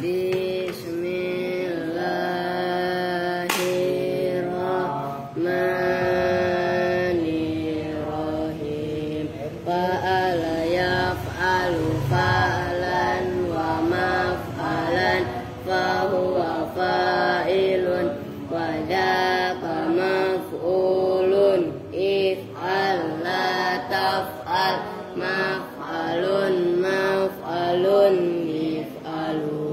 Bismillahirrahmanirrahim. Fa'ala yaf'alu fa'lan wa maf'alan fahuwa fa'ilun wa dzaka maf'ulun. If'al la taf'al maf'alun maf'alun if'alun.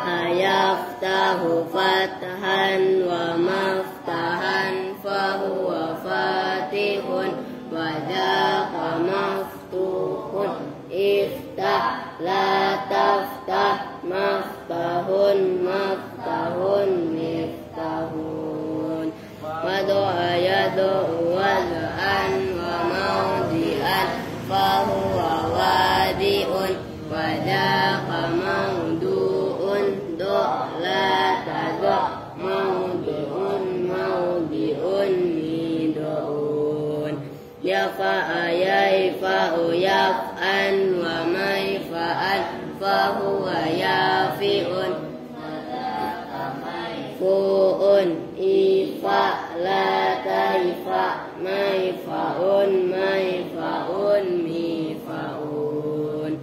Ayaftahu fathan wa maftahan fahuwa fatihun wa dzaka maftuhun. Iftah la taftah maftahun maftahun miftahun. Wadu'a yadu'u wad'an wa mawdi'an fahuwa wadi'un wa dzaka mawdu'un. Do' la tado' mawdi'un mawdi'un mido'un. Yafa'a yafa'u yaf'an wa mayfa'an fahuwa yafi'un fu'un. Ifa' la taifa' mayfa'un mayfa'un mifa'un.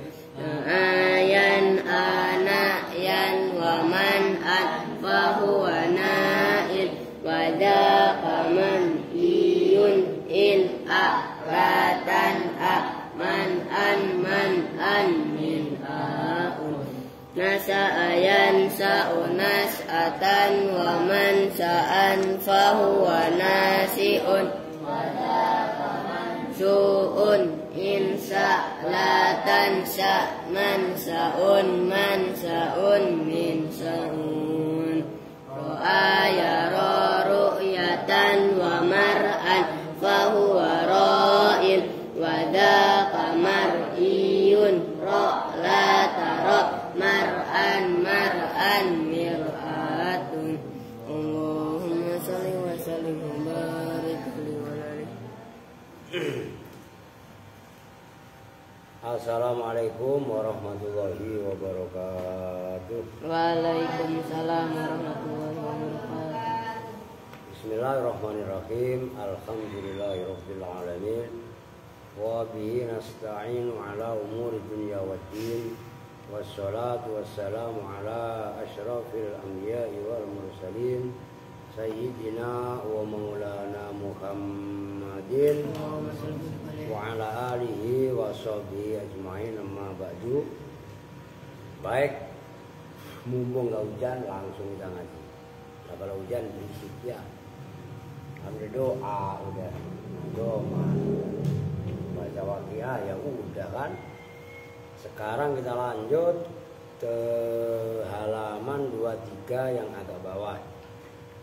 Ayan anayan wa man'an fahuwa na'in wa dzaka man'iyun. In a'ratan man'an man'an min a'un. Nasa'a yansa'u nas'atan wa mansa'an fahuwa nasi'un wa dzaka mansu'un. Insa' la tansa' mansa'un mansa'un minsa'un. Ro'a yara ru'yatan wa mar'an fahuwa ra'in wa dzaka mar'iyun. Ra' la tara' mar'an mar'an mir'atun. Allahumma shalli wa sallim wa barik alaihi wa alihi. Assalamualaikum warahmatullahi wabarakatuh. Waalaikumsalam warahmatullahi wabarakatuh. Bismillahirrahmanirrahim. Alhamdulillahirabbil alamin. Wa bihi nasta'inu ala umuri dunya waddin. Wassalatu wassalamu ala asyrafil anbiya'i wal mursalin sayyidina wa maulana Muhammadin wa ala alihi wa sahbihi ajma'in, amma ba'du. Baik, mumpung gak hujan langsung kita ngaji. Nah, kalau hujan berisik ya. Ambil doa udah. Doa. Baca waqiah ya udah kan. Sekarang kita lanjut ke halaman 23 yang agak bawah.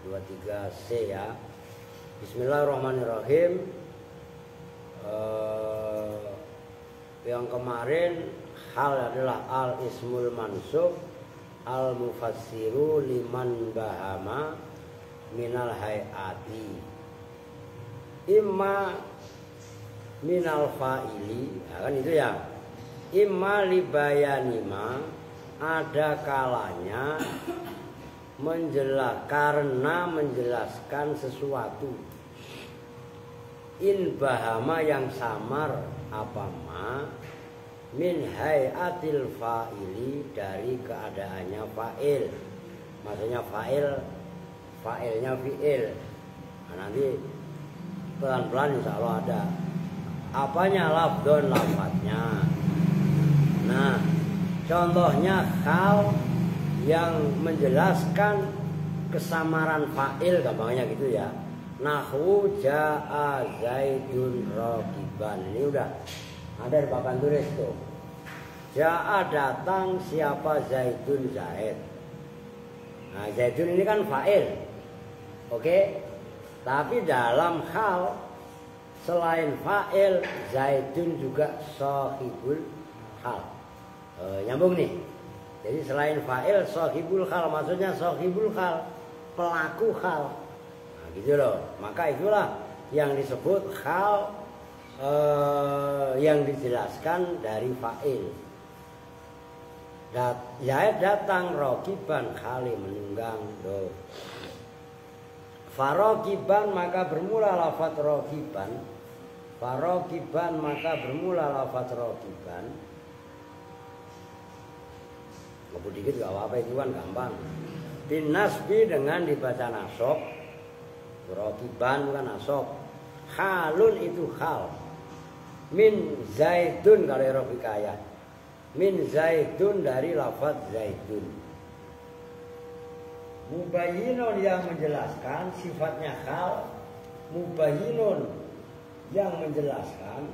23C ya. Bismillahirrahmanirrahim. Yang kemarin hal adalah al ismul mansub al mufassiru liman bahama minal hayati imma minal fa'ili ya kan itu ya, imma libayanima ada kalanya karena menjelaskan sesuatu. In bahama yang samar apa ma min hayatil fa'ili dari keadaannya fa'il. Maksudnya fa'ilnya fi'il. Nah, nanti pelan-pelan insya Allah ada. Apanya? Lafdon, lafadznya. Nah, contohnya hal yang menjelaskan kesamaran fa'il, gampangnya gitu ya. Nahwu ja'a zaidun raqiban. Ini udah ada di papan tulis tuh. Ja'a datang siapa zaidun zaid. Nah, zaidun ini kan fa'il. Oke? Tapi dalam hal selain fa'il, zaidun juga sahibul hal. Nyambung nih. Jadi selain fa'il, sahibul hal, maksudnya sahibul hal, pelaku hal. Nah, gitu loh. Maka itulah yang disebut hal yang dijelaskan dari fa'il. Zaid datang rokiban khali menunggang. Farokiban maka bermula lafaz rokiban. Farokiban maka bermula lafaz rokiban. Ngebut dikit gak apa-apa, itu kan gampang. Bin nasbi dengan dibaca nasab. Rokiban bukan nasab. Halun itu hal. Min zaidun kalau robikaya. Min zaidun dari lafaz zaidun. Mubayyinun yang menjelaskan sifatnya hal. Mubayyinun yang menjelaskan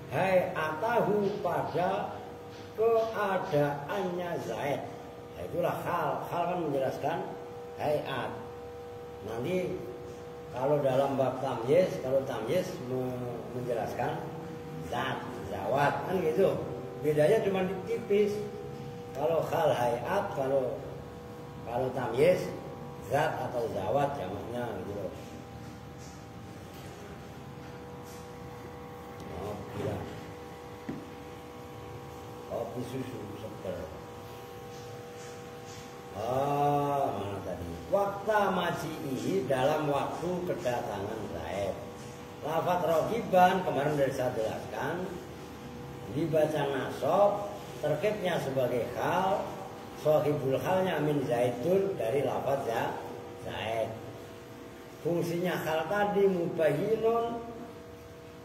hayatahu pada keadaannya Zaid. Itulah hal. Hal kan menjelaskan hayat. Nanti kalau dalam bab tamyiz, kalau tamyiz menjelaskan zat, zawat kan gitu. Bedanya cuma tipis. Kalau hal hayat, kalau tamyiz zat atau zawat jamaknya gitu. Oh, gila. Kopi susu seger. Mana tadi? Waktu maji'i dalam waktu kedatangan Zaid. Lafaz rogiban kemarin dari saya jelaskan dibaca nasab, terkibnya sebagai hal, sohibul halnya min zaidun dari lafaz Zaid. Fungsinya hal tadi mubayyinun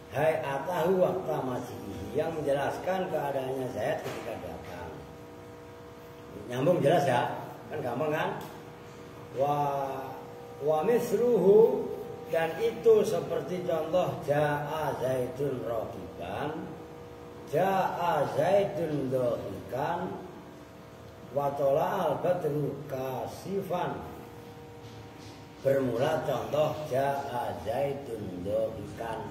hayatahu waktu maji'i yang menjelaskan keadaannya Zaid ketika datang. Nyambung jelas ya? Kan gampang kan? Wa misluhu dan itu seperti contoh jaa zaidun rokiban, jaa zaidun dohikan, wa tola al badru kasifan. Bermula contoh jaa zaidun dohikan,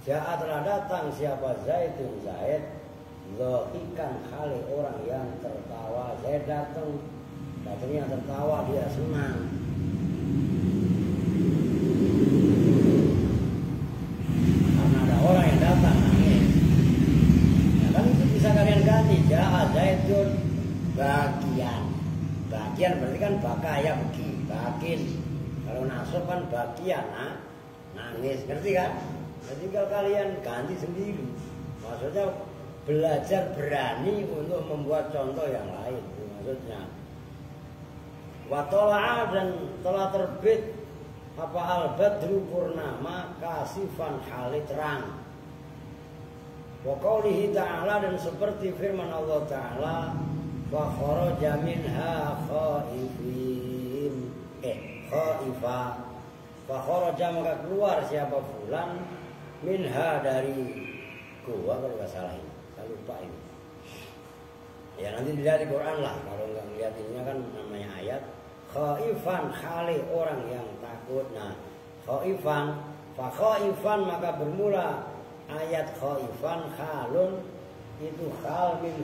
jaa telah datang siapa zaidun Zaid, dohikan kali orang yang tertawa. Zaid datang, datangnya tertawa, dia senang. Karena ada orang yang datang nangis. Ya kan itu bisa kalian ganti. Jaa zaidun bagian. Bagian berarti kan bakaya bagi, bakin. Kalau nasab kan bagian, nangis, ngerti kan? Jadi kalau kalian ganti sendiri, maksudnya belajar berani untuk membuat contoh yang lain, itu maksudnya. Watola dan telah terbit apa al-badru purnama kasifan hali terang. Wa qaulihi ta'ala dan seperti firman Allah Ta'ala wa kharaja minha khaifin khaifa. Wa kharaja maka keluar siapa fulan minha dari gua kalau enggak salah ini. Saya lupa ini. Ya nanti dilihat di Quran lah. Kalau nggak melihat ininya kan namanya ayat. Khaifan khali orang yang takut. Nah khaifan, fa khaifan maka bermula ayat khaifan khalun itu khal min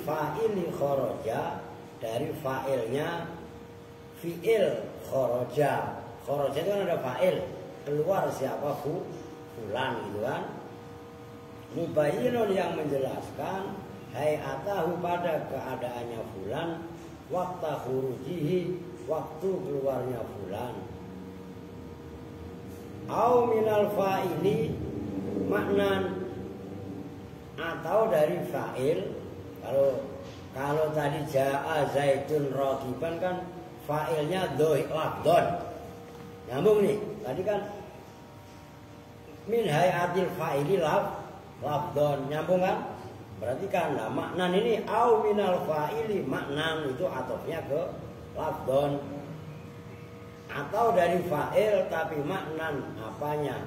fa'ili kharaja dari fa'ilnya fi'il kharaja. Kharaja itu kan ada fa'il, keluar siapa fulan gitu kan. Mubayyinun yang menjelaskan hayatahu pada keadaannya fulan, waktu khurujihi waktu keluarnya fulan. Au minal fa'ili maknan atau dari fa'il. Kalau tadi jaa zaidun ragiban kan fa'ilnya lafdon. Nyambung nih. Tadi kan min hayatil fa'ili lafdon, nyambung kan? Berarti kan nah, maknan ini au minal fa'ili maknan itu atofnya ke lafdon. Atau dari fa'il tapi maknan apanya?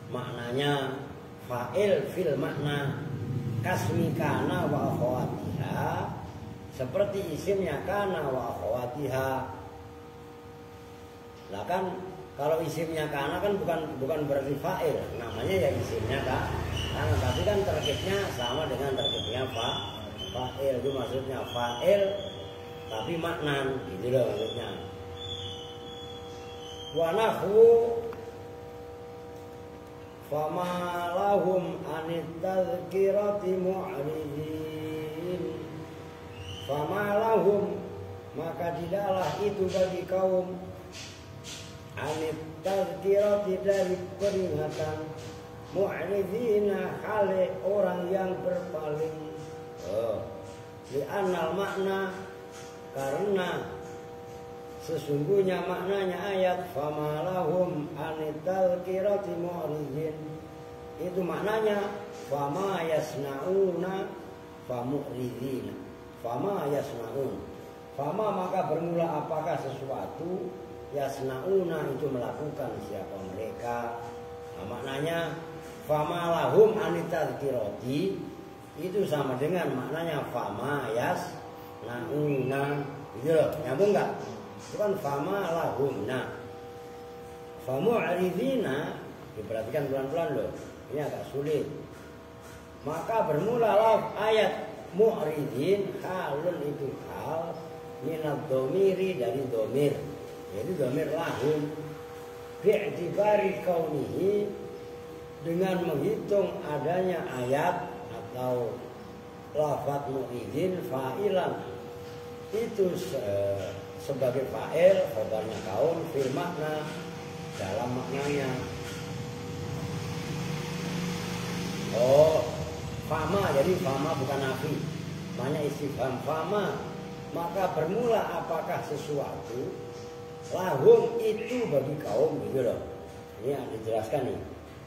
Maknanya fa'il fil makna kasmi kana wa akhawatiha, seperti isimnya kana wa akhawatiha. Lah kan kalau isimnya kana kan bukan berarti fa'il, namanya ya isimnya kana, tapi kan terkibnya sama dengan terkibnya fa'il. Itu maksudnya fa'il. tapi maknan, gitu loh maksudnya. Wa nahwu fama lahum anit tadhkirati mu'ridin. Fama lahum, maka tidaklah itu bagi kaum anit tadhkirati, dari peringatan, mu'ridina, hale orang yang berpaling. Li'annal makna, karena sesungguhnya maknanya ayat fama lahum anit tadhkirati mu'ridin, itu maknanya fama yasnauna famu'ridina. Fama yasnaun, fama maka bermula apakah sesuatu, yasnauna itu melakukan siapa mereka. Nah, maknanya fama lahum anit tadhkirati itu sama dengan maknanya fama yasnauna. Gitu loh, nyambung enggak? Itu kan fama lahum. Nah, famu'ridina diperhatikan pelan-pelan loh. Ini agak sulit. Maka bermulalah ayat mu'ridin, halun itu hal, minad domiri, dari domir, jadi domir lahum, bi'tibari kaunihi, dengan menghitung adanya ayat atau lafaz mu'ridin fa'ilan, itu sebagai fa'il, khabarnya kaum, fil makna, dalam maknanya. Fama, jadi fama bukan nafi, maknanya istifham. Fama, maka bermula apakah sesuatu, lahum itu bagi kaum, gitu loh. Ini yang dijelaskan nih.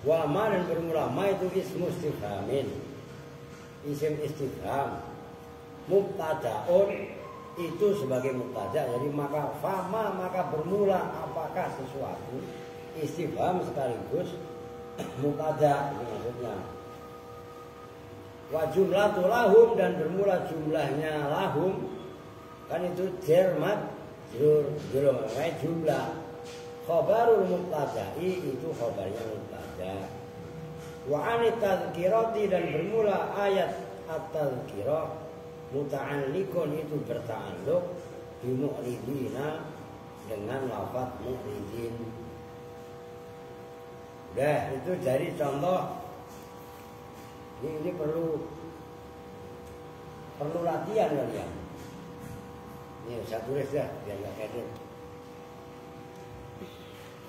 Wa ma, dan bermula ma itu ismu istifhamin, isim istifham. Mubtada'un, itu sebagai mubtada, jadi maka fama, maka bermula apakah sesuatu, istifham sekaligus mubtada, itu maksudnya. Wa jumlatu lahum, dan bermula jumlahnya lahum, kan itu jermat jurur, makanya jumlah. Khabarul mubtada'i, itu khabarnya mubtada. Wa anit tadhkirati, dan bermula ayat at-tadhkirah, muta'alliqun, itu berta'alluq bi mu'ridina, dengan lafaz mu'ridin. Udah, itu jadi contoh. Ini perlu latihan kalian. Ini saya tulis ya, biar nggak kredit.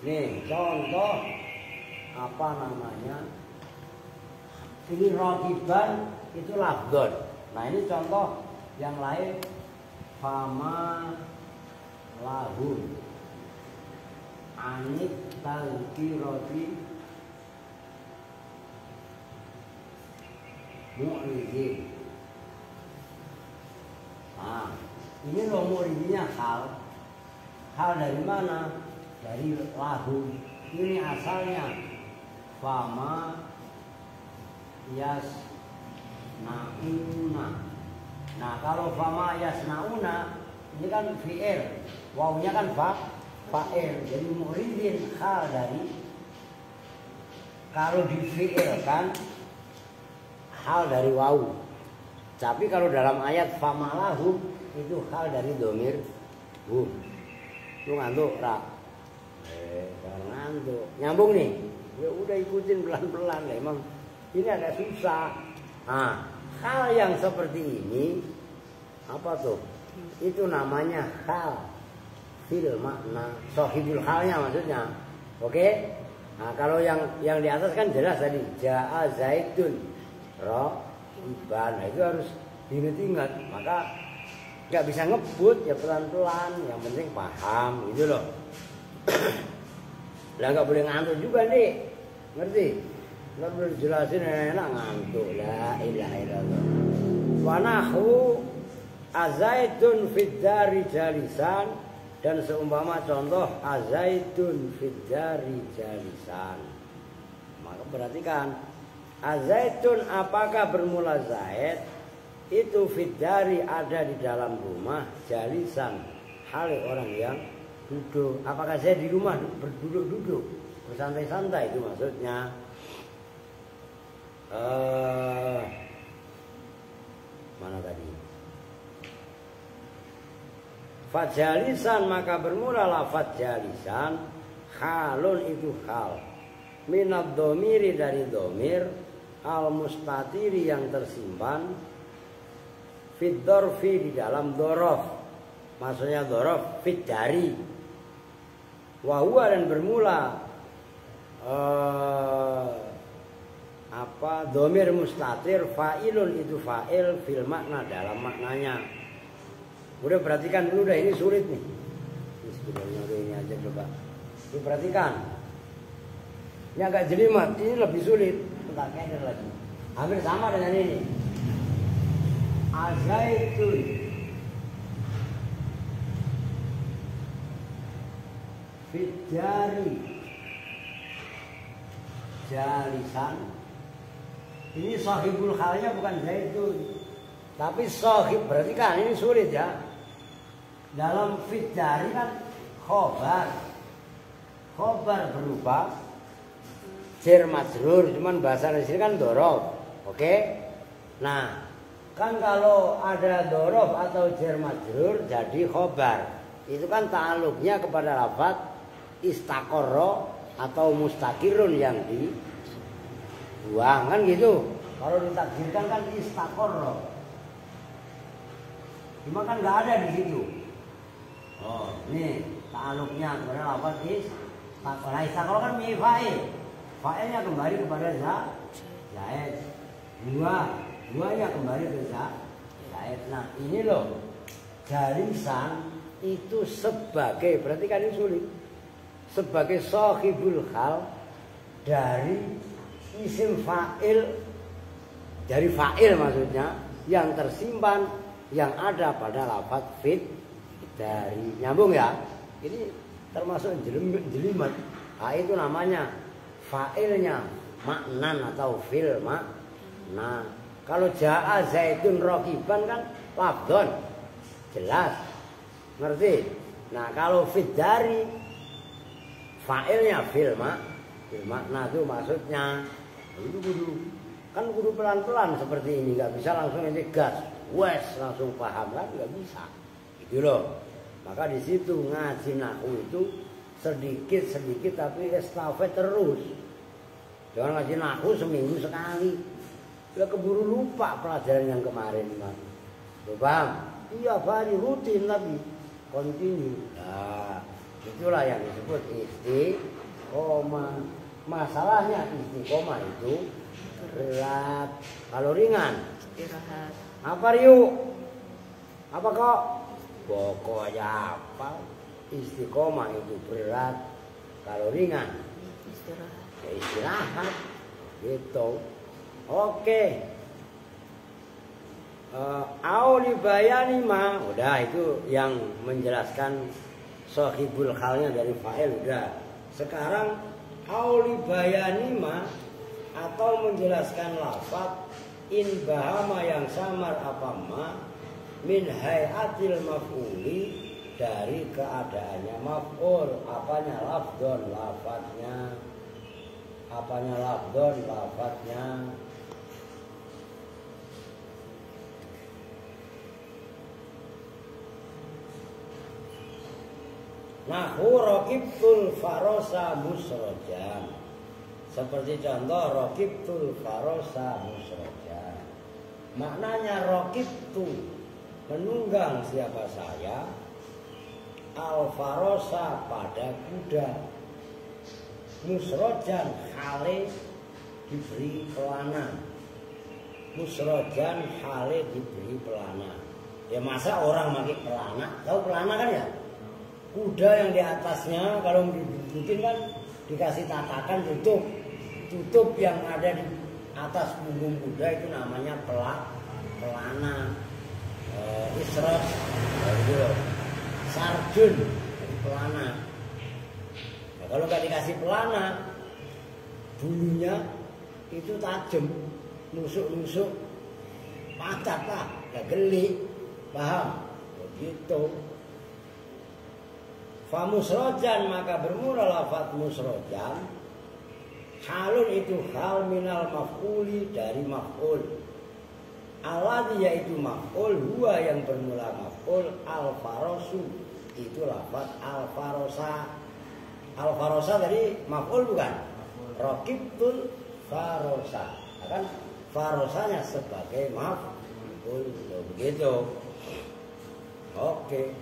Nih contoh apa namanya? Ini rotiban, itu lafdon. Nah ini contoh yang lain, fama lahum anit tadhkirati mu'ridin. Nah, ini loh mu'ridinnya hal dari mana? Dari lahum. Ini asalnya fama yasnauna. Nah, kalau fama yasnauna ini kan fi'il, wawunya kan fa'il. Jadi mu'ridin hal dari, kalau di fi'il kan hal dari wawu. Tapi kalau dalam ayat famalahu itu hal dari domir hum. Lu ngantuk, Ra? Jangan ngantuk. Nyambung nih. Ya udah ikutin pelan-pelan lah. Emang ini agak susah. Nah, hal yang seperti ini apa tuh? Itu namanya hal fil makna, sahibul halnya maksudnya. Oke? Nah, kalau yang di atas kan jelas tadi, jaa zaitun rohiban. Nah, itu harus diingat-ingat. Maka nggak bisa ngebut, ya pelan-pelan. Yang penting paham, gitu loh. Lah nggak boleh ngantuk juga nih, ngerti? Nggak boleh jelasin enak ngantuk. La ilaha illallah. Wa nahwu azaitun fid dari jalisan, dan seumpama contoh azaitun fid dari jalisan. Maka perhatikan, azaitun apakah bermula zaid, itu fiddari ada di dalam rumah, jalisan hal orang yang duduk. Apakah saya di rumah berduduk-duduk, bersantai-santai, itu maksudnya. Mana tadi? Fajalisan, maka bermula lafaz jalisan halun itu hal, minad domiri dari domir, al mustatiri yang tersimpan, fit dorfi di dalam dorof, maksudnya dorof fit dari, wahwa dan bermula domir mustatir, fa'ilun itu fa'il fil makna dalam maknanya. Udah perhatikan dulu dah, ini sulit nih. Ini sebenarnya udah ini aja coba. Ini perhatikan. Ini agak jelimet, ini lebih sulit. Bentar, kayaknya lagi. Hampir sama dengan ini. Azaitun. Fitjari. Jalisan. Ini sahibul halnya bukan zaitun. Tapi sahib, berarti kan ini sulit ya. Dalam fitjari kan khobar. Khobar berupa jar majrur, cuman bahasa di sini kan dorof. Oke? Nah, kan kalau ada dorof atau jar majrur jadi khobar. Itu kan ta'alluqnya kepada lafaz istaqarra atau mustakirun yang dibuang kan gitu. Kalau ditakdirkan kan istaqarra. Cuma kan nggak ada di situ. Oh, ini ta'alluqnya kepada lafaz istaqarra. Istaqarra kan fa'il. Fa'ilnya kembali kepada zaid. Duanya kembali ke zaid. Nah, ini loh. Jalisan itu sebagai, berarti kan ini sulit. Sebagai sahibul hal dari isim fa'il, dari fa'il maksudnya yang tersimpan yang ada pada lafaz fit dari, nyambung ya. Ini termasuk jelimet. Nah, itu namanya fa'ilnya maknan atau fil makna. Kalau ja'a zaitun raqiban kan lafdon jelas, ngerti? Nah, kalau fit dari fa'ilnya fil makna itu maksudnya itu kudu pelan-pelan seperti ini, nggak bisa langsung ini gas, wes langsung paham kan, nggak bisa. Gitu loh. Maka di situ ngaji nahwu itu sedikit tapi estafet terus. Jangan ngaji nahwu seminggu sekali. Udah keburu lupa pelajaran yang kemarin, Mas. Tuh, paham? Iya, hari rutin tapi continue. Nah, itulah yang disebut istiqomah. Masalahnya istiqomah itu berat. Kalau ringan Istirahat. apa Riu? Apa kok? Pokoknya apa? Istiqomah itu berat. Kalau ringan Istirahat. ya istirahat. Gitu. Oke. Auli bayani ma, udah itu yang menjelaskan sahibul halnya dari fa'il udah. Sekarang auli bayani ma atau menjelaskan lafaz in bahama yang samar apa ma min hayatil maf'uli dari keadaannya maf'ul. Apanya lafdon lafaznya, apanya lafdon lafaznya. Nahu raqibtul farosa musrojan. Seperti contoh raqibtul farosa musrojan. Maknanya raqibtu menunggang siapa saya, al farosa pada kuda, musrojan hale diberi pelana. Musrojan hale diberi pelana. Ya masa orang pakai pelana? Tahu pelana kan ya? Kuda yang di atasnya kalau dibikin kan dikasih tatakan tutup yang ada di atas punggung kuda itu namanya pelana. Isros, sarjun, pelana. Nah, kalau nggak dikasih pelana, bulunya itu tajam, nusuk pacat lah, nggak geli, paham? Begitu. Famusrojan maka bermula lafaz musrojan. Halun itu hal minal maf'uli dari maf'ul. Alladhi yaitu maf'ul, huwa yang bermula maf'ul, al farosu itu lafaz al farosa. Al-farosa tadi maf'ul bukan? Raqibtul farosa. Kan farosanya sebagai maf'ul. Begitu. Oke.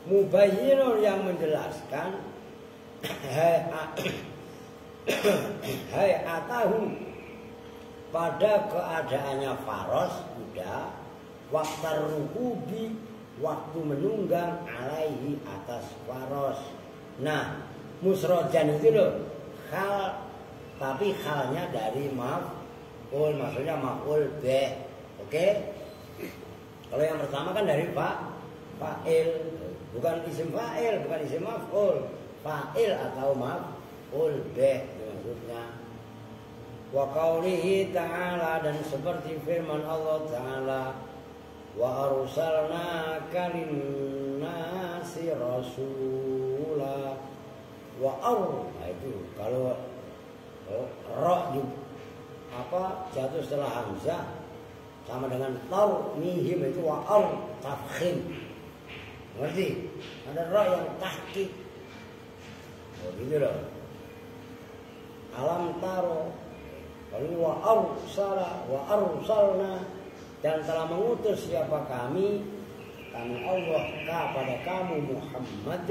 Mubayyinun yang menjelaskan hayatahu pada keadaannya faros kuda, waktu rukubi waktu menunggang alaihi atas faros. Nah, musrojan itu loh hal, tapi halnya dari maf'ul, maksudnya maf'ul bih. Oke? Kalau yang pertama kan dari fa'il, bukan isim fa'il, bukan isim maf'ul, fa'il atau maf'ul bih maksudnya. Wa qaulihi ta'ala, dan seperti firman Allah Ta'ala, wa arsalnaka linnasi rasula wa nah itu kalau ra jatuh setelah hamzah sama dengan taw mihim itu wa tafkhim, ngerti? Ada ra yang tahqiq, gitu loh. Alam taro, kalau wa arsalna, dan telah mengutus siapa kami Allah kepada kamu Muhammad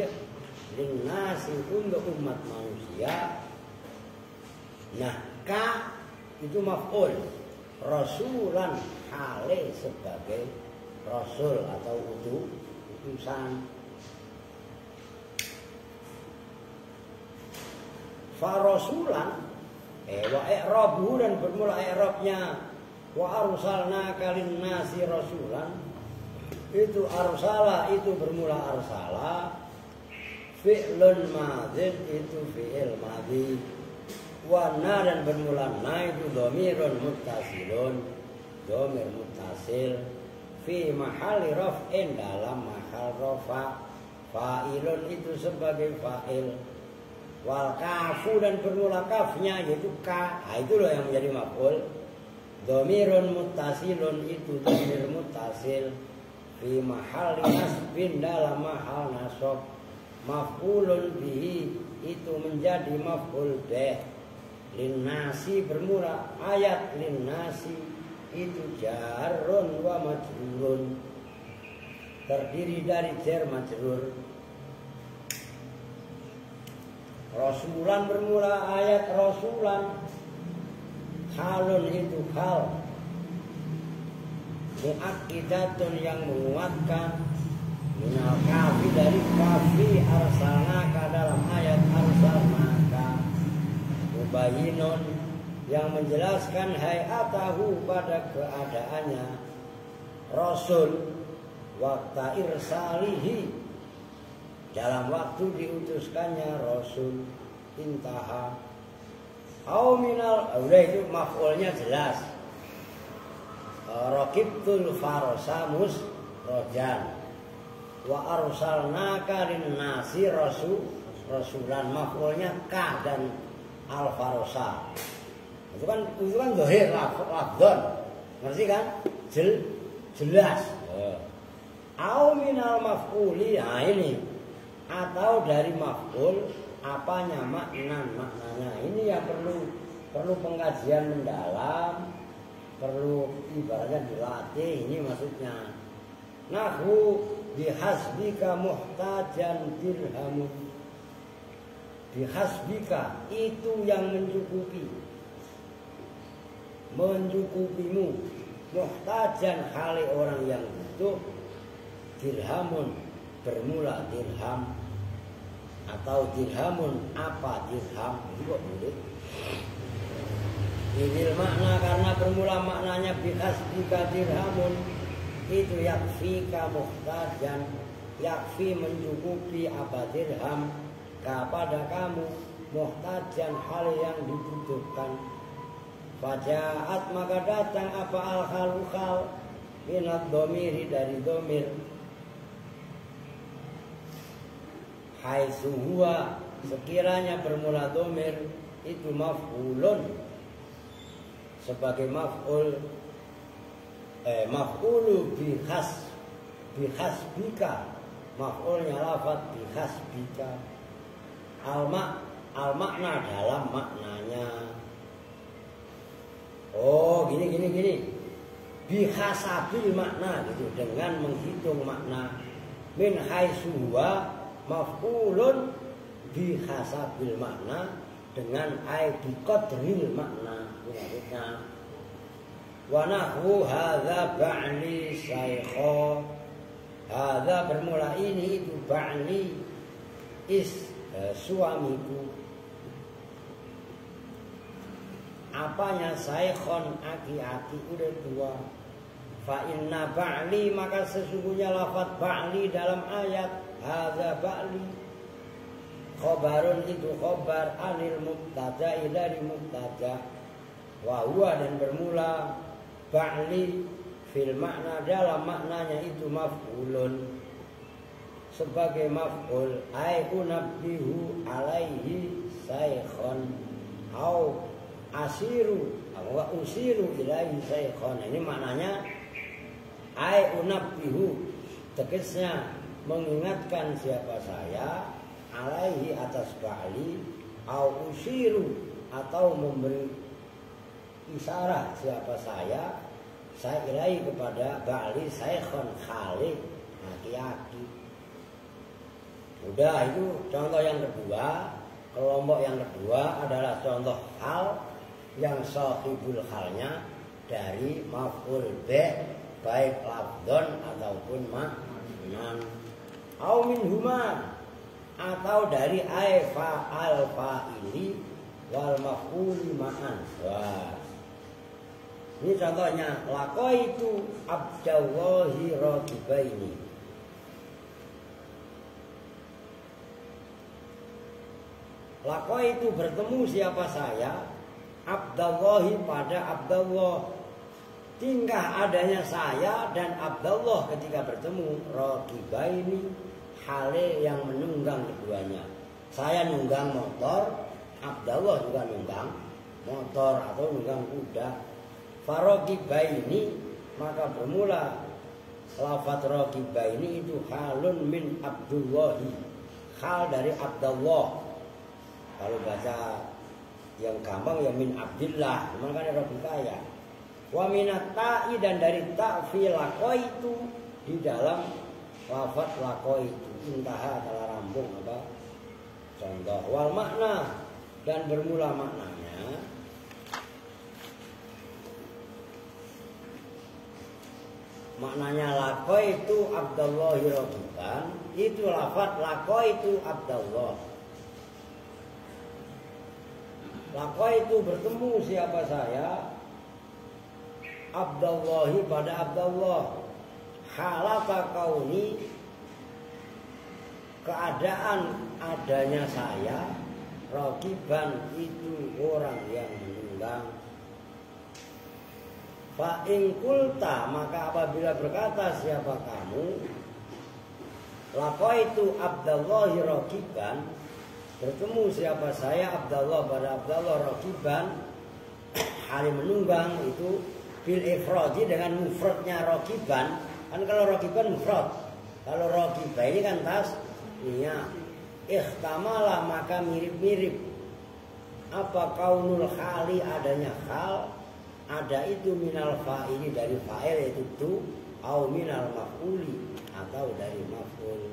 linnasi untuk umat manusia. Nah, ka itu maf'ul, rasulan hale sebagai rasul atau utusan. Farasulan wa i'rabuhu, dan bermula i'rabnya wa arsalnaka linnasi rasulan, itu arsala itu bermula arsala, fi'lun madhin itu fi'il madhi, wa na dan bermula na itu dhamirun muttasilun, dhamir muttasil, fi mahalli raf'in dalam mahal rafa, fa'ilun itu sebagai fa'il, wal kafu dan bermula kafnya yaitu ka, itu loh yang menjadi maf'ul. Dhamirun muttasilun itu dhamir muttasil, fi mahalli nasbin dalam mahal nasab, maf'ulun bihi itu menjadi maf'ul bih, linnasi bermula ayat linnasi itu jarun wa majrurun, terdiri dari jar majrur. Rasulan bermula ayat rasulan, halun itu hal, muakkidatun yang menguatkan, minal kafi dari kafi arsalnaka dalam ayat arsalnaka, mubayyinun yang menjelaskan hayatahu pada keadaannya rasul, waktu irsalihi dalam waktu diutuskannya rasul, intaha au minal, udah itu maf'ulnya jelas. Raqibtul farosa musrojan, wa arsalnaka linnasi rasulan, maf'ulnya ka dan al farosa. Itu kan zahir lafdon, ngerti kan? Jelas. Au minal maf'uli, nah ini, atau dari maf'ul apanya maknanya ini yang perlu pengkajian mendalam, perlu ibaratnya dilatih. Ini maksudnya nahwu bihasbika muhtajan dirhamun, bihasbika itu yang mencukupimu, muhtajan hale orang yang butuh, dirhamun bermula dirham, atau dirhamun apa dirham, itu kok boleh. Ini makna karena bermula maknanya bihasbika dirhamun, itu yakfika muhtajan, yakfi mencukupi apa dirham kepada kamu, muhtajan hal yang dibutuhkan. Fajaat maka datang apa al-khalukhal minat domiri dari domir, haitsu huwa sekiranya bermula domir itu maf'ulun sebagai maf'ul, maf'ulu bihasbika, maf'ulnya lafaz bihasbika, al makna dalam maknanya. Oh, gini. Bihasabil makna gitu, dengan menghitung makna. Min haitsu huwa maf'ulun bihasabil makna, dengan biqadril makna. Maksudnya wa nahwu hadza ba'li syaikha. Hadza bermula ini itu ba'li suamiku. Apanya? Saikhon, aki-aki udah tua. Fa inna ba'li, maka sesungguhnya lafaz ba'li dalam ayat hadza ba'li khobarun itu khobar anil mubtada dari mubtada. Wa huwa, dan bermula ba'li fil makna dalam maknanya itu maf'ulun, sebagai maf'ul. Ai unabbihu alaihi saikhon au asiru wa usiru ilaihi saikhon. Ini maknanya ai unabbihu, tegasnya mengingatkan siapa saya, alaihi atas ba'li, au usiru atau memberi isyarat siapa saya ilaihi kepada ba'li saikhon khali, aki-aki. Udah, itu contoh yang kedua. Kelompok yang kedua adalah contoh hal yang sahibul halnya dari maf'ul bih, baik lafdon ataupun maknan. Au min huma, atau dari fa'al fa'ili wal maf'uli ma'an. Wah, ini contohnya, laqaitu abdallahi raqibaini. Laqaitu bertemu siapa saya, Abdallahi pada Abdallah. Tingkah adanya saya dan Abdallah ketika bertemu, raqibaini, hale yang menunggang keduanya. Saya nunggang motor, Abdallah juga nunggang motor atau nunggang kuda. Faraqibaini, maka bermula lafaz raqibaini itu halun min Abdullahi, hal dari Abdallah. Kalau baca yang gampang ya min Abdillah, makanya Rabbikaya. Wa minat ta'i, dan dari ta'fi laqaitu, di dalam lafaz laqaitu intaha telah rambung apa contoh. Wal makna, dan bermula maknanya laqaitu Abdallahi raqiban, itu lafaz laqaitu Abdallah. Laqaitu bertemu siapa saya, Abdallahi pada Abdallah. Halata kauni, keadaan adanya saya, raqiban itu orang yang menunggang. Fa in qulta, maka apabila berkata siapa kamu, laqaitu Abdallahi raqiban, bertemu siapa saya Abdallah pada Abdallah raqiban, hari menunggang, itu bil ifradi, dengan mufradnya raqiban. Kan kalau raqiban mufrad, kalau raqiban ini kan tasniyah. Ihtamala, maka mirip-mirip apa kaunul khali, adanya khal, ada itu minal fa'ili dari fa'il yaitu tu, au minal maf'uli atau dari maf'ul.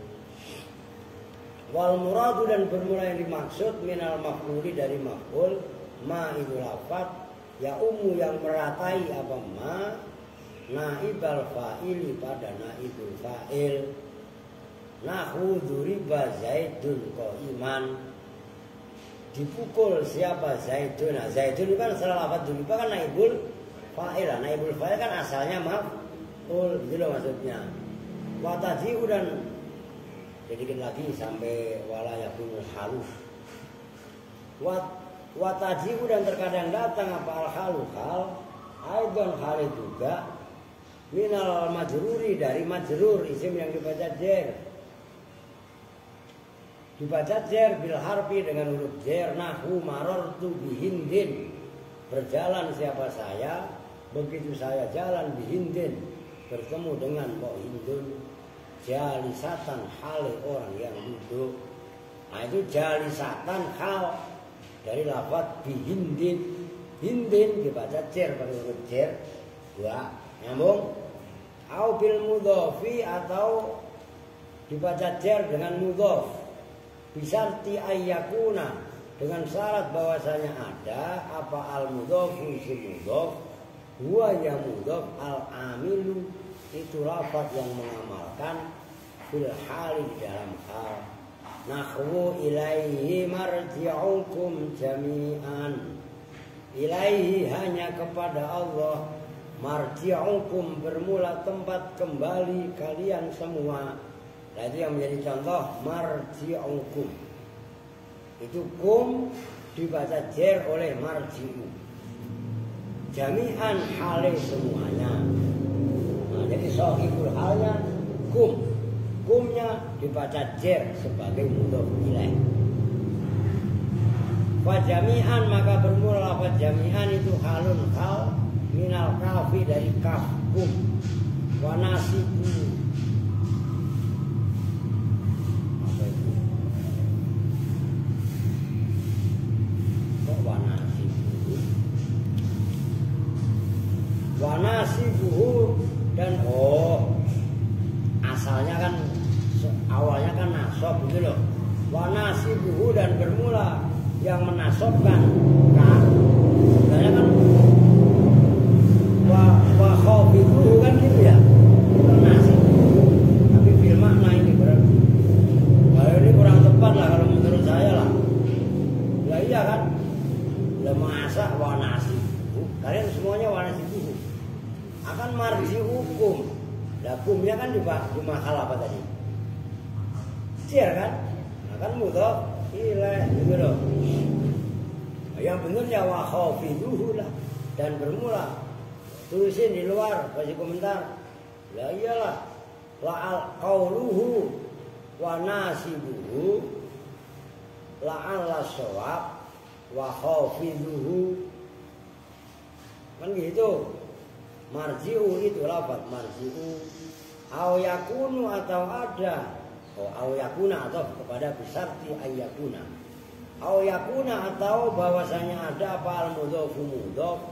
Wal muradu, dan bermula yang dimaksud minal maf'uli dari maf'ul, ma itu lafaz ya yang meratai apa ma, naibal fa'ili pada naibul fa'il. Nahu duriba zaidun qa'iman, dipukul siapa zaidun. Nah, zaidun kan setelah lafaz duriba kan naibul fa'il. Naibul fa'il kan asalnya maf'ul, gitu loh maksudnya. Wa taji'u, dan sedikit lagi sampai wala yakunul halus. Wa taji'u, dan terkadang datang apa al halu hal, aidon hal juga minal majruri, dari majrur, isim yang dibaca jer. Dibaca jer bil harfi, dengan huruf jer. Nahu marartu bihindin, berjalan siapa saya, begitu saya jalan bihindin, bertemu dengan Mbok Hindun, jalisatan, hale orang yang duduk. Nah itu jalisatan hal dari lafaz bihindin. Hindin dibaca cer pada huruf cer. Dua, nyambung. Au bil mudhofi atau dibaca cer dengan mudhof. Bisarti ayyakuna dengan syarat bahwasanya ada apa al mudhofu si mudhof huwa ya mudhof al amilu itu lafaz yang mengamalkan fil hali di dalam hal. Nahwu ilaihi marji'ukum jami'an. Ilaihi hanya kepada Allah, marji'ukum bermula tempat kembali kalian semua. Nah itu yang menjadi contoh marji'ukum. Itu kum dibaca jer oleh marji'u. Jami'an hale semuanya. Nah jadi sahihul halnya kum. Kumnya dibaca jer sebagai mudhof ilaih. Fajami'an maka bermula lafaz jami'an itu halun hal minal kafi dari kaf kum wa nasibu. Apa itu? Kok wa nasibu? Wa nasibuhu dan asalnya kan awalnya kan nasab gitu loh. Wa nasibuhu dan bermula yang menasobkan kan sebenarnya kan wa khawfiduhu kan gitu ya nasib, tapi bil makna ini berarti kalau ini kurang tepat lah kalau menurut saya lah. Ya iya kan lemasa wa nasibuhu kalian semuanya wa nasibuhu akan marji hukum. Lah hukumnya kan di mahal apa tadi cer kan akan mudhof ilaih gitu loh. Yang benernya wa khafiduhu lah dan bermula tulisin di luar kasih komentar. Lah iyalah la qauluhu wa nasibuhu la'alla shawab wa khafiduhu kan gitu. Marji'u itu lafaz marji'u au yakunu atau ada au yakuna atau kepada bisarti ayyakuna. Au yakuna atau bahwasanya ada apa al mudhofu mudhof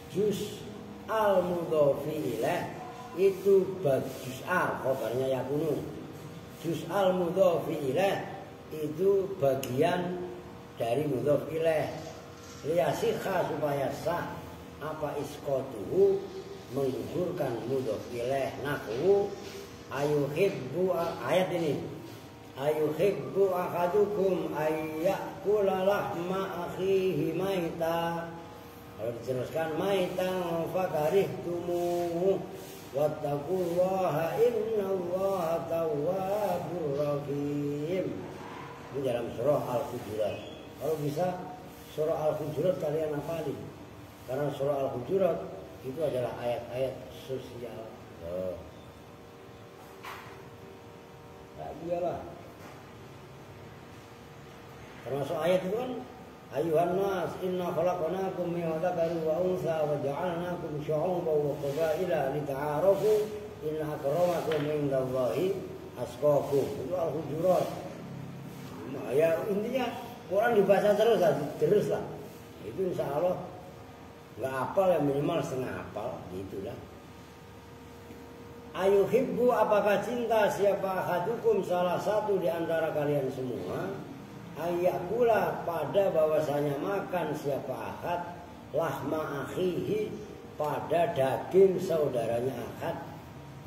juz al mudhofi ilaih itu juz al khabarnya yakunu. Juz al mudhofi ilaih itu bagian dari mudhof ilaih. Liyasikha supaya sah apa isqatuhu menggugurkan mudhof ilaih. Nahwu ayuhibbu ayat ini ayuhibbu ahadukum ayyakula lahma akhihi maita. Kalau diteruskan maitan fakarihtumuhu wattaqullaha innallaha tawwabur rahim. Ini dalam surah Al-Hujurat. Kalau bisa surah Al-Hujurat kalian hafalin karena surah Al-Hujurat itu adalah ayat-ayat sosial. Iyalah. Termasuk ayat itu kan ayuhan nas inna khalaqnakum min dzakarin wa untha wa ja'alnakum syu'uban wa qabaila lita'arafu inna akramakum indallahi atqakum. Itu Al-Hujurat. Nah, ya intinya Quran dibaca terus lah. Itu insya Allah nggak hafal ya minimal setengah hafal gitulah. Ayuhibbu apakah cinta siapa ahadukum salah satu di antara kalian semua ayyakula pada bahwasanya makan siapa ahad lahma akhihi pada daging saudaranya ahad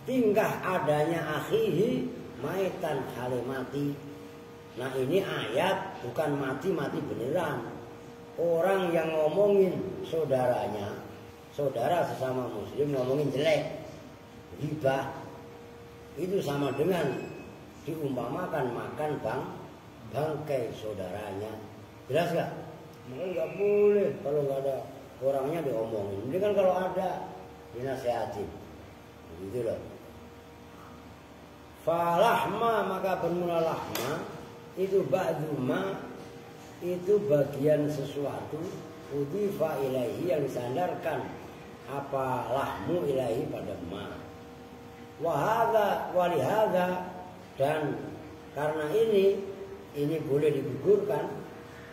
tingkah adanya akhihi maitan halimati. Nah ini ayat bukan mati-mati beneran. Orang yang ngomongin saudaranya, saudara sesama muslim ngomongin jelek hibah itu sama dengan diumpamakan makan bangkai saudaranya. Jelas gak? Maka nggak boleh kalau nggak ada orangnya diomongin. Ini kan kalau ada dinasihatin, gitu loh. Falahma maka bermula lahma itu ba'duma itu bagian sesuatu udhifa ilaihi yang disandarkan apa lahmu ilaihi pada ma. Wahada walihada dan karena ini ini boleh digugurkan.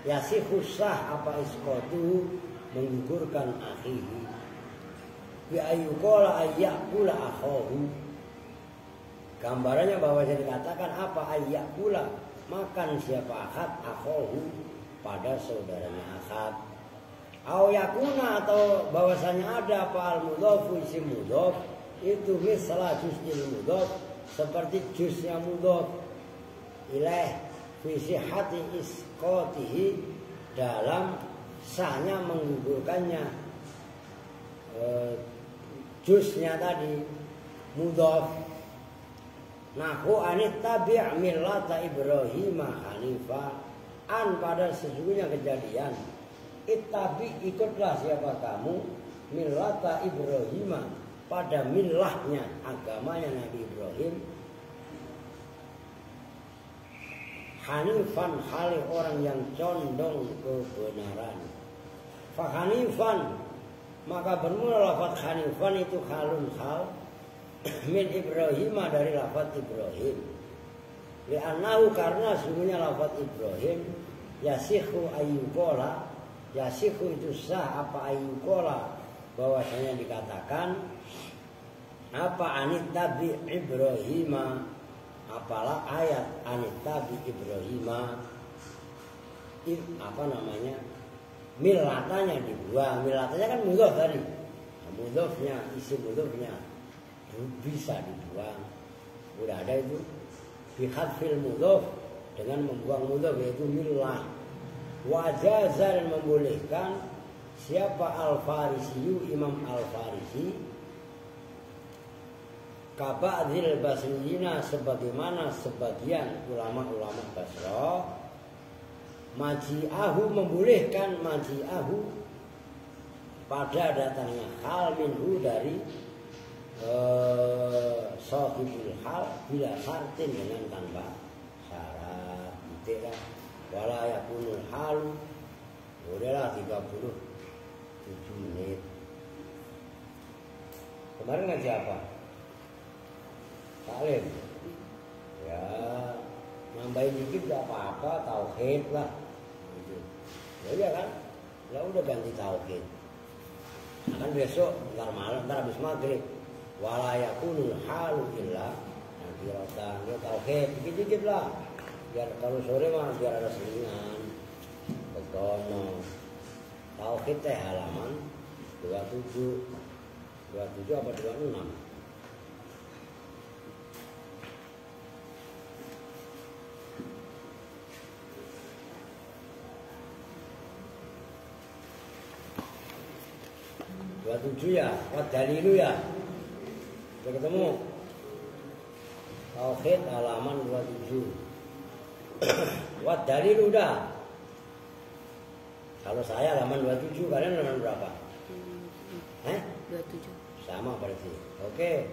Yasihu sah apa isqatu menggugurkan akhihi. Bi ayyuqala ayyakula akhahu. Gambarannya bahwa jadi dikatakan apa ayyakula makan siapa akad akhahu pada saudaranya akad. Au yakuna atau bahwasanya ada apa al mudhof isim mudhof itu misal juz'il mudhof seperti juz'nya mudhof ilaih fi sihhati isqatihi dalam sahnya menggugurkannya juz'nya tadi mudhof. Nahu anit tabi' millata Ibrahim hanifa an pada sesungguhnya kejadian ittabi ikutlah siapa kamu millata Ibrahim pada millahnya agamanya Nabi Ibrahim hanifan hali orang yang condong kebenaran. Fa hanifan maka bermula lafaz hanifan itu halun hal min Ibrahim dari lafaz Ibrahim. Li'annahu karena sesungguhnya lafaz Ibrahim yasihu ayyuqala yasihu itu sah apa ayyuqala bahwasanya dikatakan apa anit tabi Ibrahim apalah ayat anit tabi Ibrahim apa namanya milatanya dibuang. Milatanya kan mudhof tadi, mudhofnya isi mudhofnya bisa dibuang. Udah ada itu bihadfil mudhof dengan membuang mudhof yaitu milah. Wajaza dan membolehkan siapa Al-Farisiyu Imam Al-Farisi kaba'dil basriyina sebagaimana sebagian ulama-ulama Basra maji'ahu membolehkan maji'ahu pada datangnya hal minhu dari sahibul hal bila syartin dengan tanpa syarat gitu kan. Wala yakunul halu bolehlah 37 menit. Kemarin ngaji apa? Salim. Ya nambahin dikit gak apa-apa, tauhid lah gitu. Ya iya kan? Ya udah ganti tauhid. Nah, kan besok ntar malam, ntar habis maghrib wala yakunul halu illa nanti rotan ya tauhid dikit-dikit lah. Biar kalau sore mah biar ada selingan. Begono. Tauhid teh halaman 27 apa 26? Ya, wat dalilu ya. Sudah ketemu? Tauhid halaman 27. Wat dalil udah. Kalau saya halaman 27, kalian halaman berapa? 27. Sama berarti. Oke.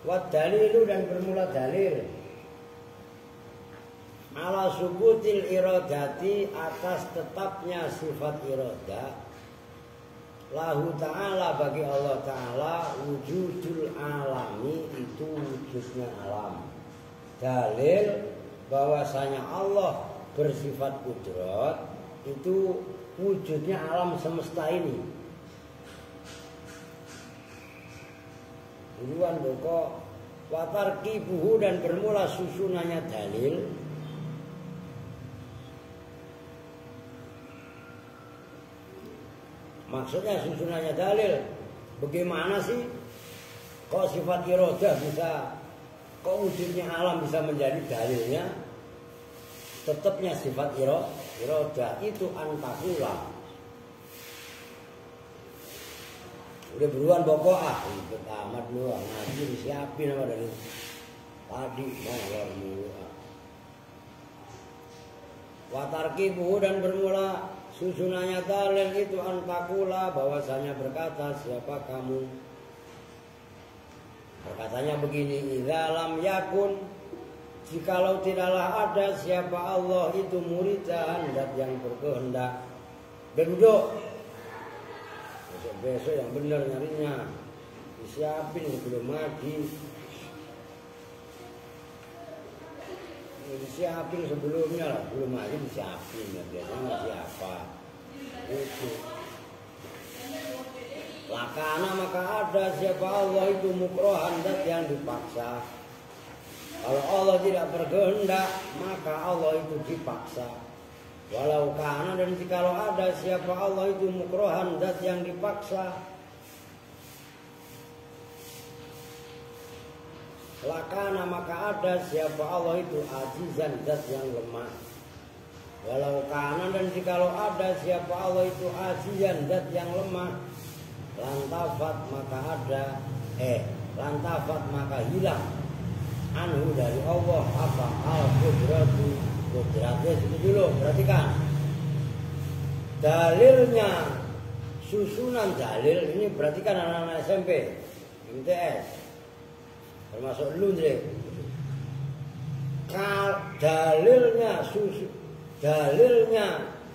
Wat dalilu dan bermula dalil. Ala subutil iradati atas tetapnya sifat iradah. Lahu ta'ala bagi Allah ta'ala wujudul alami itu wujudnya alam. Dalil bahwasanya Allah bersifat kudrat itu wujudnya alam semesta ini. Duluan doko watarkibuhu dan bermula susunannya dalil. Maksudnya susunannya dalil. Bagaimana sih kok sifat iradah bisa, kok wujudnya alam bisa menjadi dalilnya? Tetapnya sifat iradah itu antakula. Udah beruan pokok ikut amat lu ngaji disiapin sama dari tadi malam dulu. Watarkibu dan bermula susunannya dalil itu antakula bahwasanya berkata siapa kamu. Berkatanya begini, idza lam yakun jikalau tidaklah ada siapa Allah itu muridan dat yang berkehendak. Duduk. Besok yang benar nyarinya. Disiapin belum mati. disiapin sebelumnya lah, belum aja disiapin ya, biasanya nggak siapa itu. Lakana maka ada siapa Allah itu mukrohan dat yang dipaksa. Kalau Allah tidak berkehendak maka Allah itu dipaksa. Walau kana dan jikalau ada siapa Allah itu mukrohan dat yang dipaksa. Lakana maka ada siapa Allah itu azizan zat yang lemah. Walau kana dan jikalau ada siapa Allah itu azizan zat yang lemah. Lantafat maka ada lantafat maka hilang anhu dari Allah apa al-qudratu. Kudratnya itu dulu, perhatikan dalilnya, susunan dalil ini. Perhatikan anak-anak SMP MTS termasuk lu Ndre. Dalilnya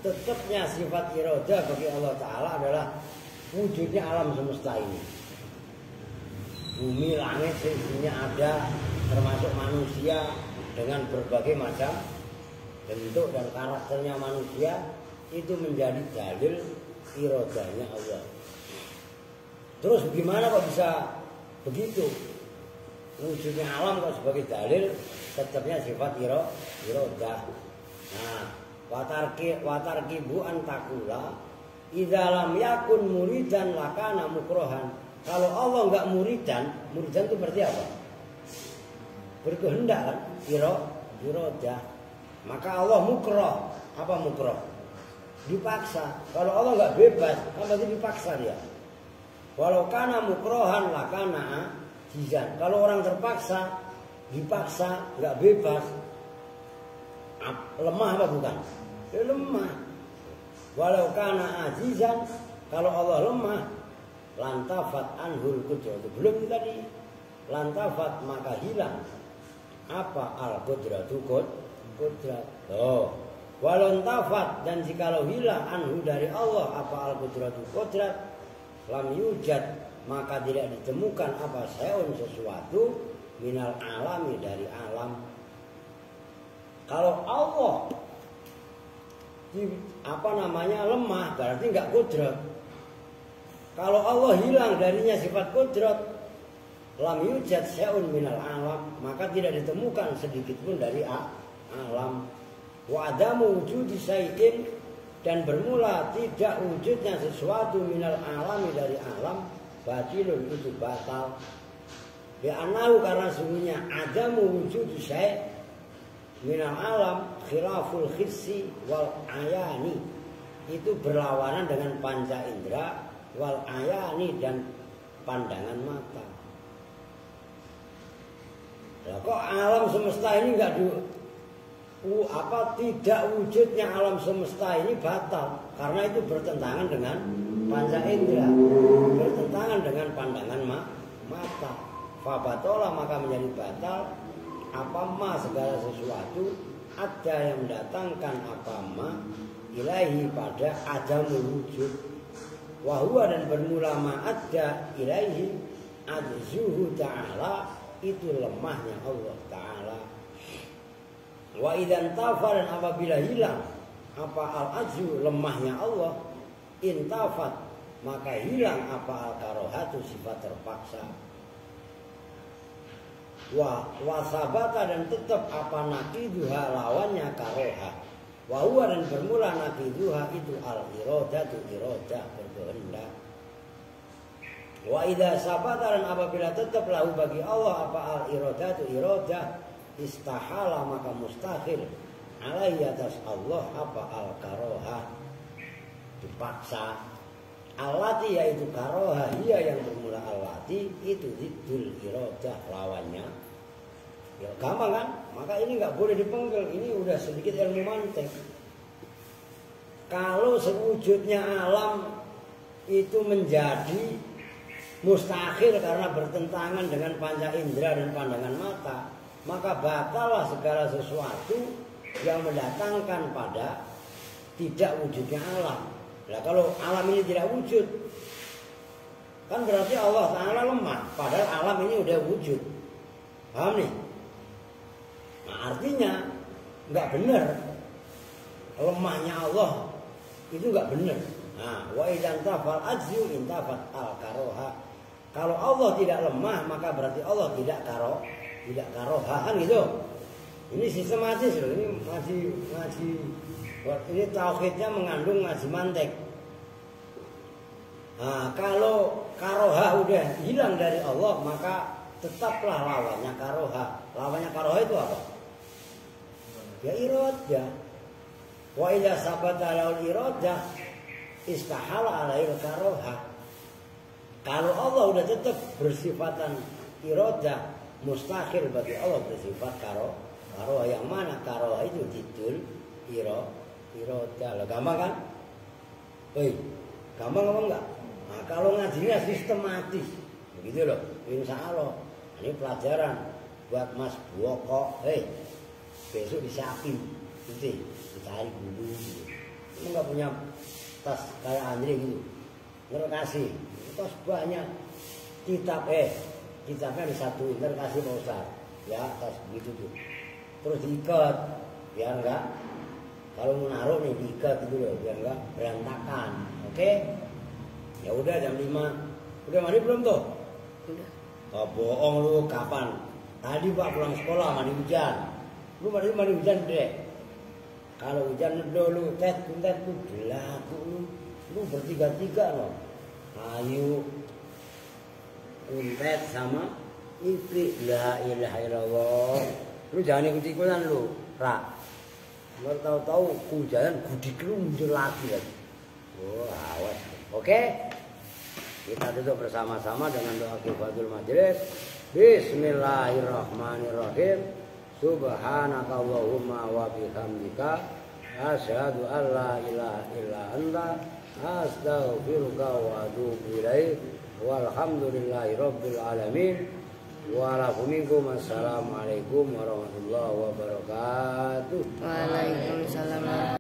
tetapnya sifat iroda bagi Allah Ta'ala adalah wujudnya alam semesta ini. Bumi, langit, isinya ada, termasuk manusia dengan berbagai macam bentuk dan karakternya manusia, itu menjadi dalil irodanya Allah. Terus gimana kok bisa begitu? Wujudnya alam kok sebagai dalil tetapnya sifat irodah. Nah, watarkibu antakula idza lam yakun muridan lakana mukrohan. Kalau Allah enggak muridan itu berarti apa? Berkehendak kan? Irodah. Maka Allah mukroh. Apa mukroh? Dipaksa. Kalau Allah enggak bebas, kan berarti dipaksa dia. Walau kana mukrohan lakana azizan. Kalau orang terpaksa, dipaksa, enggak bebas, lemah apa bukan? Lemah. Walau kana azizan, kalau Allah lemah, lantafat anhul qudratu. Belum tadi. Lantafat maka hilang apa al-qudratu qudrat. Oh. Walau tafat dan jikalau hilang anhu dari Allah apa al-qudratu qudrat, lam yujad maka tidak ditemukan apa sayun sesuatu minal alami dari alam. Kalau Allah lemah berarti enggak qudrat. Kalau Allah hilang darinya sifat qudrat, lam yujad sayun minal alam, maka tidak ditemukan sedikit pun dari alam. Wa adamu wujudi syai'in dan bermula tidak wujudnya sesuatu minal alami dari alam, batilun itu batal. Bi'anahu karena sungguhnya adamu wujudi syai' minal alam khilaful hissi wal ayani, itu berlawanan dengan panca indera wal ayani dan pandangan mata. Lah kok alam semesta ini enggak tidak wujudnya alam semesta ini batal karena itu bertentangan dengan panca indera, bertentangan dengan pandangan mata. Fabatola maka menjadi batal apa ma segala sesuatu ada yang mendatangkan apa ma ilahi pada adamul wujud. Wahua dan bermula ma ada ilahi adzuhu ta'ala, itu lemahnya Allah Ta'ala. Wa idan tafa dan apabila hilang apa al-ajzu lemahnya Allah, intafat maka hilang apa al-karohatu sifat terpaksa. Wasabata dan tetap apa naqiduha lawannya karoha. Wa huwa dan bermula naqiduha itu al-irodatu irodah berkehendak. Wa idza sabata dan apabila tetap lahu bagi Allah apa al-irodatu irodah, istahala maka mustahil alaihi atas Allah apa al-karoha dipaksa. Allati yaitu karoha hiya yang bermula allati itu diddul irodah lawannya. Ya gampang kan? Maka ini nggak boleh dipenggal. Ini udah sedikit ilmu mantek. Kalau sewujudnya alam itu menjadi mustahil karena bertentangan dengan panca indera dan pandangan mata, maka batallah segala sesuatu yang mendatangkan pada tidak wujudnya alam. Nah kalau alam ini tidak wujud, kan berarti Allah Ta'ala lemah, padahal alam ini udah wujud. Paham nih? Nah artinya nggak benar. Lemahnya Allah itu nggak benar. Nah, wa idan tafal ajzu intafat al karoha. Kalau Allah tidak lemah maka berarti Allah tidak karoha kan gitu. Ini sistematis loh. Ini ngaji. Ini tauhidnya mengandung ngaji mantek. Nah, kalau karoha udah hilang dari Allah maka tetaplah lawannya karoha. Lawannya karoha itu apa? Ya iradah. Wa idza sabata laul iradah istahala alail karoha. Kalau Allah udah tetap bersifatan iradah, mustahil bagi Allah bersifat karoha. Yang mana karoha itu titul iradah. Lah gampang kan? Gampang apa enggak? Nah, kalau ngajinya sistematis, begitu loh. Insya Allah ini pelajaran buat Mas Buoko. Besok disiapin, gitu. Dicari dulu. Ini nggak punya tas kayak Andre gitu. Ntar kasih tas banyak kitabnya disatuin. Ntar kasih Pak Ustaz. Ya tas begitu tuh. Terus diikat, biar enggak. Kalau mau naruh nih diikat gitu loh, biar enggak berantakan. Oke? Ya udah jam 5. Udah mandi belum tuh? Udah. Oh, bohong lu kapan? Tadi Pak pulang sekolah mandi hujan. Lu mandi hujan deh. Kalau hujan dulu tet lu belagu lu bertiga-tiga loh. Ayu Untet sama Ipri. La ilaha illallah. Lu jangan ikut-ikutan lu, Ra. Lu tahu-tahu hujan gudik lu muncul lagi. Oh, awas. Oke? Kita duduk bersama-sama dengan doa kifatul majelis. Bismillahirrahmanirrahim. Subhanaka Allahumma wa bihamdika asyhadu an la ilaha illa anta astaghfiruka wa atubu ilaik. Walhamdulillahi rabbil alamin. Assalamualaikum warahmatullahi wabarakatuh. Waalaikumsalam.